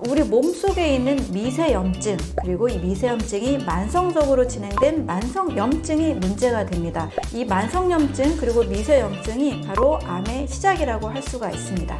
우리 몸속에 있는 미세염증, 그리고 이 미세염증이 만성적으로 진행된 만성염증이 문제가 됩니다. 이 만성염증 그리고 미세염증이 바로 암의 시작이라고 할 수가 있습니다.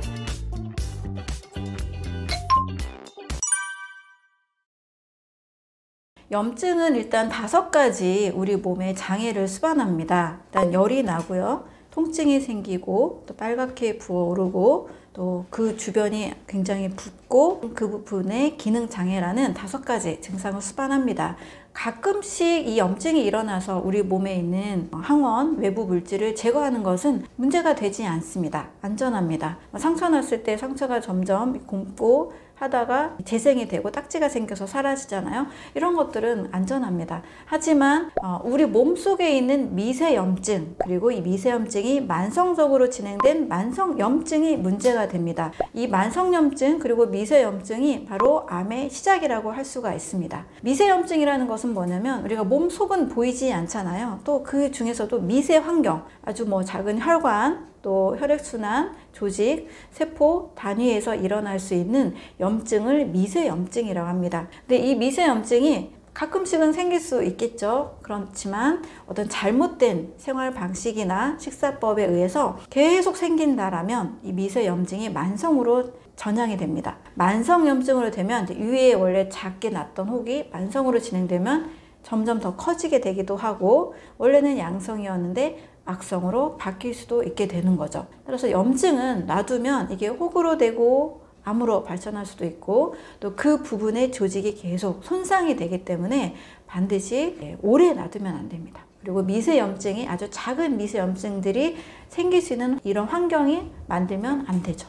염증은 일단 5가지 우리 몸의 장애를 수반합니다. 일단 열이 나고요, 통증이 생기고, 또 빨갛게 부어오르고, 또 그 주변이 굉장히 붓고, 그 부분의 기능장애라는 5가지 증상을 수반합니다. 가끔씩 이 염증이 일어나서 우리 몸에 있는 항원, 외부 물질을 제거하는 것은 문제가 되지 않습니다. 안전합니다. 상처 났을 때 상처가 점점 굼고 하다가 재생이 되고 딱지가 생겨서 사라지잖아요. 이런 것들은 안전합니다. 하지만 우리 몸속에 있는 미세염증, 그리고 이 미세염증이 만성적으로 진행된 만성염증이 문제가 됩니다. 이 만성염증 그리고 미세염증이 바로 암의 시작이라고 할 수가 있습니다. 미세염증이라는 것은 뭐냐면, 우리가 몸 속은 보이지 않잖아요. 또 그 중에서도 미세 환경, 아주 작은 혈관, 또 혈액순환, 조직, 세포 단위에서 일어날 수 있는 염증을 미세염증이라고 합니다. 근데 이 미세염증이 가끔씩은 생길 수 있겠죠. 그렇지만 어떤 잘못된 생활 방식이나 식사법에 의해서 계속 생긴다라면 이 미세염증이 만성으로 전향이 됩니다. 만성염증으로 되면 위에 원래 작게 났던 혹이 만성으로 진행되면 점점 더 커지게 되기도 하고, 원래는 양성이었는데 악성으로 바뀔 수도 있게 되는 거죠. 따라서 염증은 놔두면 이게 혹으로 되고 암으로 발전할 수도 있고, 또 그 부분의 조직이 계속 손상이 되기 때문에 반드시 오래 놔두면 안 됩니다. 그리고 미세염증이, 아주 작은 미세염증들이 생길 수 있는 이런 환경이 만들면 안 되죠.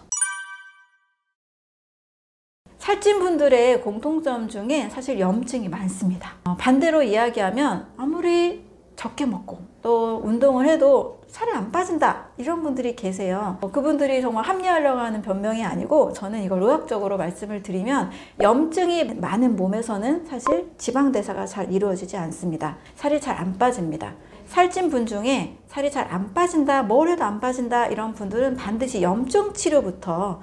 살찐 분들의 공통점 중에 사실 염증이 많습니다. 반대로 이야기하면 아무리 적게 먹고 또 운동을 해도 살이 안 빠진다, 이런 분들이 계세요. 그분들이 정말 합리화하려고 하는 변명이 아니고, 저는 이걸 의학적으로 말씀을 드리면, 염증이 많은 몸에서는 사실 지방대사가 잘 이루어지지 않습니다. 살이 잘 안 빠집니다. 살찐 분 중에 살이 잘 안 빠진다, 뭘 해도 안 빠진다, 이런 분들은 반드시 염증 치료부터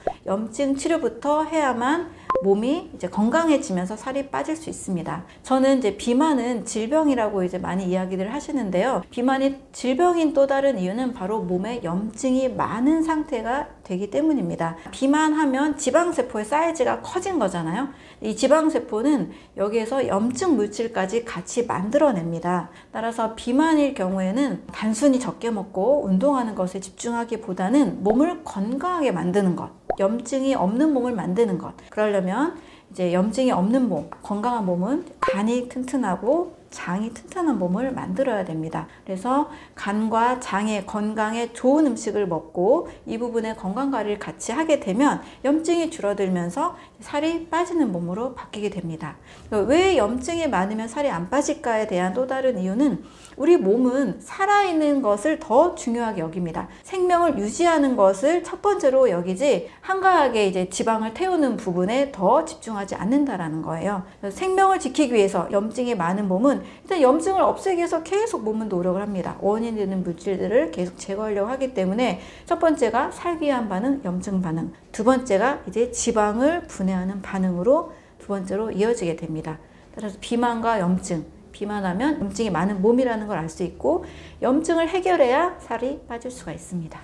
해야만 몸이 이제 건강해지면서 살이 빠질 수 있습니다. 저는 이제 비만은 질병이라고 이제 많이 이야기를 하시는데요. 비만이 질병인 또 다른 이유는 바로 몸에 염증이 많은 상태가 되기 때문입니다. 비만하면 지방세포의 사이즈가 커진 거잖아요. 이 지방세포는 여기에서 염증 물질까지 같이 만들어냅니다. 따라서 비만일 경우에는 단순히 적게 먹고 운동하는 것에 집중하기보다는 몸을 건강하게 만드는 것, 염증이 없는 몸을 만드는 것. 그러려면 이제 염증이 없는 몸, 건강한 몸은 간이 튼튼하고 장이 튼튼한 몸을 만들어야 됩니다. 그래서 간과 장의 건강에 좋은 음식을 먹고 이 부분의 건강관리를 같이 하게 되면 염증이 줄어들면서 살이 빠지는 몸으로 바뀌게 됩니다. 왜 염증이 많으면 살이 안 빠질까에 대한 또 다른 이유는, 우리 몸은 살아있는 것을 더 중요하게 여깁니다. 생명을 유지하는 것을 첫 번째로 여기지 한가하게 이제 지방을 태우는 부분에 더 집중하지 않는다라는 거예요. 생명을 지키기 위해서 염증이 많은 몸은 일단 염증을 없애기 위해서 계속 몸은 노력을 합니다. 원인 되는 물질들을 계속 제거하려고 하기 때문에 첫 번째가 살기 위한 반응, 염증 반응. 두 번째가 이제 지방을 분해하는 반응으로 두 번째로 이어지게 됩니다. 따라서 비만과 염증, 비만하면 염증이 많은 몸이라는 걸 알 수 있고, 염증을 해결해야 살이 빠질 수가 있습니다.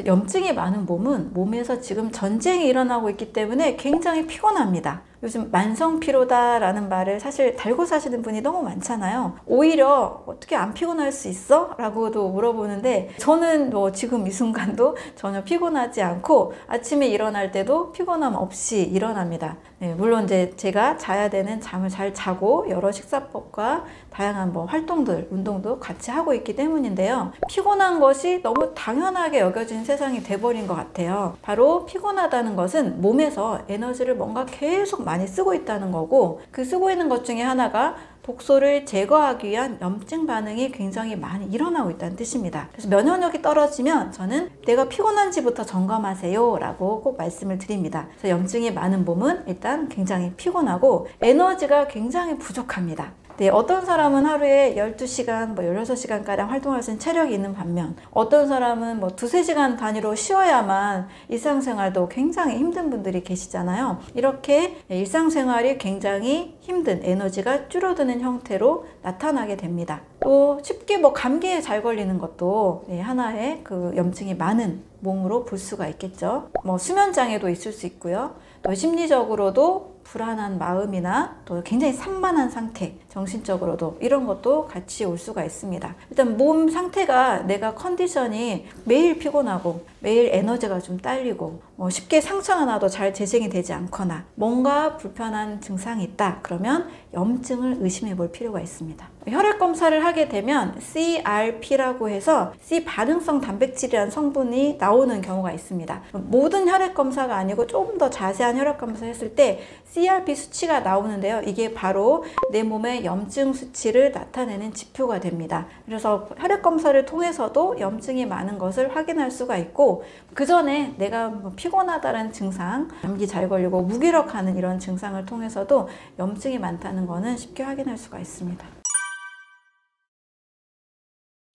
염증이 많은 몸은 몸에서 지금 전쟁이 일어나고 있기 때문에 굉장히 피곤합니다. 요즘 만성 피로다라는 말을 사실 달고 사시는 분이 너무 많잖아요. 오히려 어떻게 안 피곤할 수 있어? 라고도 물어보는데, 저는 지금 이 순간도 전혀 피곤하지 않고 아침에 일어날 때도 피곤함 없이 일어납니다. 물론 이제 제가 자야 되는 잠을 잘 자고 여러 식사법과 다양한 활동들, 운동도 같이 하고 있기 때문인데요. 피곤한 것이 너무 당연하게 여겨진 세상이 돼버린 것 같아요. 바로 피곤하다는 것은 몸에서 에너지를 뭔가 계속 많이 쓰고 있다는 거고, 그 쓰고 있는 것 중에 하나가 독소를 제거하기 위한 염증 반응이 굉장히 많이 일어나고 있다는 뜻입니다. 그래서 면역력이 떨어지면 저는 내가 피곤한지부터 점검하세요 라고 꼭 말씀을 드립니다. 그래서 염증이 많은 몸은 일단 굉장히 피곤하고 에너지가 굉장히 부족합니다. 네, 어떤 사람은 하루에 12시간, 16시간가량 활동할 수 있는 체력이 있는 반면 어떤 사람은 2-3시간 단위로 쉬어야만 일상생활도 굉장히 힘든 분들이 계시잖아요. 이렇게 일상생활이 굉장히 힘든 에너지가 줄어드는 형태로 나타나게 됩니다. 또 쉽게 감기에 잘 걸리는 것도 하나의 그 염증이 많은 몸으로 볼 수가 있겠죠. 수면 장애도 있을 수 있고요. 또 심리적으로도 불안한 마음이나 또 굉장히 산만한 상태, 정신적으로도 이런 것도 같이 올 수가 있습니다. 일단 몸 상태가 내가 컨디션이 매일 피곤하고 매일 에너지가 좀 딸리고 쉽게 상처가 나도 잘 재생이 되지 않거나 뭔가 불편한 증상이 있다. 그러면 염증을 의심해 볼 필요가 있습니다. 혈액 검사를 하게 되면 CRP라고 해서 C 반응성 단백질이라는 성분이 나오는 경우가 있습니다. 모든 혈액 검사가 아니고 조금 더 자세한 혈액 검사를 했을 때 CRP 수치가 나오는데요. 이게 바로 내 몸의 염증 수치를 나타내는 지표가 됩니다. 그래서 혈액 검사를 통해서도 염증이 많은 것을 확인할 수가 있고, 그 전에 내가 피곤하다는 증상, 감기 잘 걸리고 무기력하는 이런 증상을 통해서도 염증이 많다는 것은 쉽게 확인할 수가 있습니다.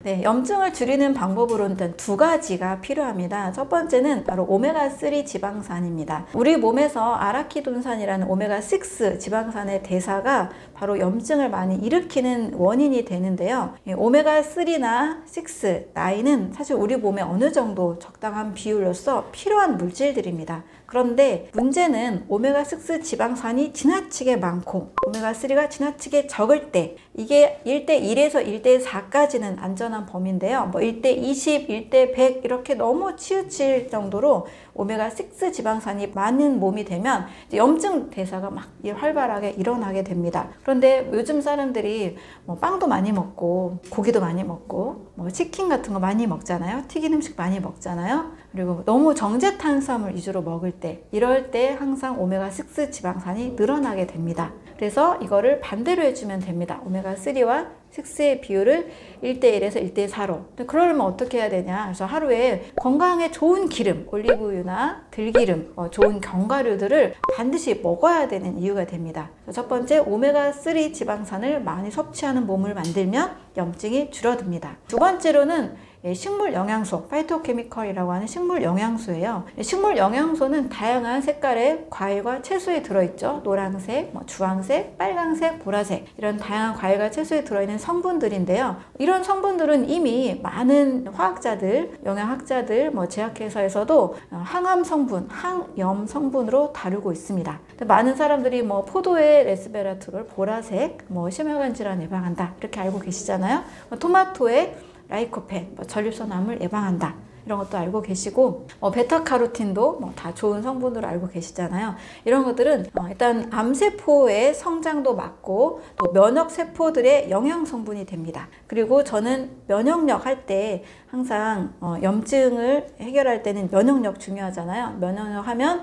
네, 염증을 줄이는 방법으로는 일단 2가지가 필요합니다. 첫 번째는 바로 오메가3 지방산입니다. 우리 몸에서 아라키돈산이라는 오메가6 지방산의 대사가 바로 염증을 많이 일으키는 원인이 되는데요. 오메가3나 6, 9는 사실 우리 몸에 어느 정도 적당한 비율로서 필요한 물질들입니다. 그런데 문제는 오메가6 지방산이 지나치게 많고 오메가3가 지나치게 적을 때, 이게 1:1에서 1:4까지는 안전한 범위인데요. 1:20, 1:100 이렇게 너무 치우칠 정도로 오메가6 지방산이 많은 몸이 되면 염증 대사가 막 활발하게 일어나게 됩니다. 그런데 요즘 사람들이 빵도 많이 먹고 고기도 많이 먹고 치킨 같은 거 많이 먹잖아요. 튀긴 음식 많이 먹잖아요. 그리고 너무 정제 탄수화물 위주로 먹을 때, 이럴 때 항상 오메가6 지방산이 늘어나게 됩니다. 그래서 이거를 반대로 해주면 됩니다. 오메가3와 6의 비율을 1:1에서 1:4로. 그러려면 어떻게 해야 되냐? 그래서 하루에 건강에 좋은 기름, 올리브유나 들기름, 좋은 견과류들을 반드시 먹어야 되는 이유가 됩니다. 첫 번째, 오메가3 지방산을 많이 섭취하는 몸을 만들면 염증이 줄어듭니다. 두 번째로는 식물 영양소, 파이토케미컬이라고 하는 식물 영양소예요. 식물 영양소는 다양한 색깔의 과일과 채소에 들어있죠. 노란색, 주황색, 빨강색, 보라색, 이런 다양한 과일과 채소에 들어있는 성분들인데요. 이런 성분들은 이미 많은 화학자들, 영양학자들, 제약회사에서도 항암 성분, 항염 성분으로 다루고 있습니다. 많은 사람들이 포도의 레스베라트롤, 보라색, 심혈관 질환 예방한다 이렇게 알고 계시잖아요. 토마토에 라이코펜, 전립선암을 예방한다 이런 것도 알고 계시고, 베타카로틴도 다 좋은 성분으로 알고 계시잖아요. 이런 것들은 일단 암세포의 성장도 막고 또 면역세포들의 영양 성분이 됩니다. 그리고 저는 면역력 할 때 항상 염증을 해결할 때는 면역력 중요하잖아요. 면역력 하면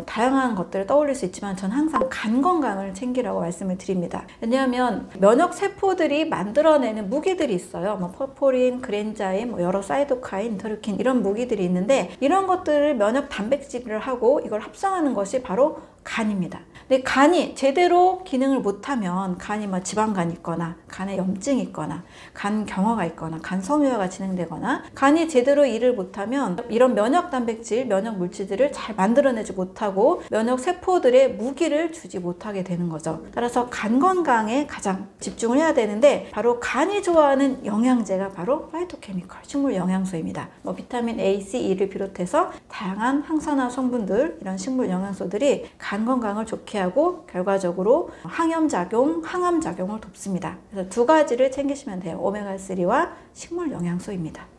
다양한 것들을 떠올릴 수 있지만 전 항상 간 건강을 챙기라고 말씀을 드립니다. 왜냐하면 면역세포들이 만들어내는 무기들이 있어요. 퍼포린, 그랜자임, 여러 사이토카인, 인터루킨 이런 무기들이 있는데, 이런 것들을 면역 단백질을 하고 이걸 합성하는 것이 바로 간입니다. 근데 간이 제대로 기능을 못하면, 간이 지방간이 있거나 간에 염증이 있거나 간 경화가 있거나 간 섬유화가 진행되거나 간이 제대로 일을 못하면 이런 면역 단백질, 면역 물질들을 잘 만들어내지 못하고 면역 세포들의 무기를 주지 못하게 되는 거죠. 따라서 간 건강에 가장 집중을 해야 되는데, 바로 간이 좋아하는 영양제가 바로 파이토케미컬, 식물 영양소입니다. 비타민 A, C, E를 비롯해서 다양한 항산화 성분들, 이런 식물 영양소들이 간 건강을 좋게 하고 결과적으로 항염작용, 항암작용을 돕습니다. 그래서 2가지를 챙기시면 돼요. 오메가3와 식물 영양소입니다.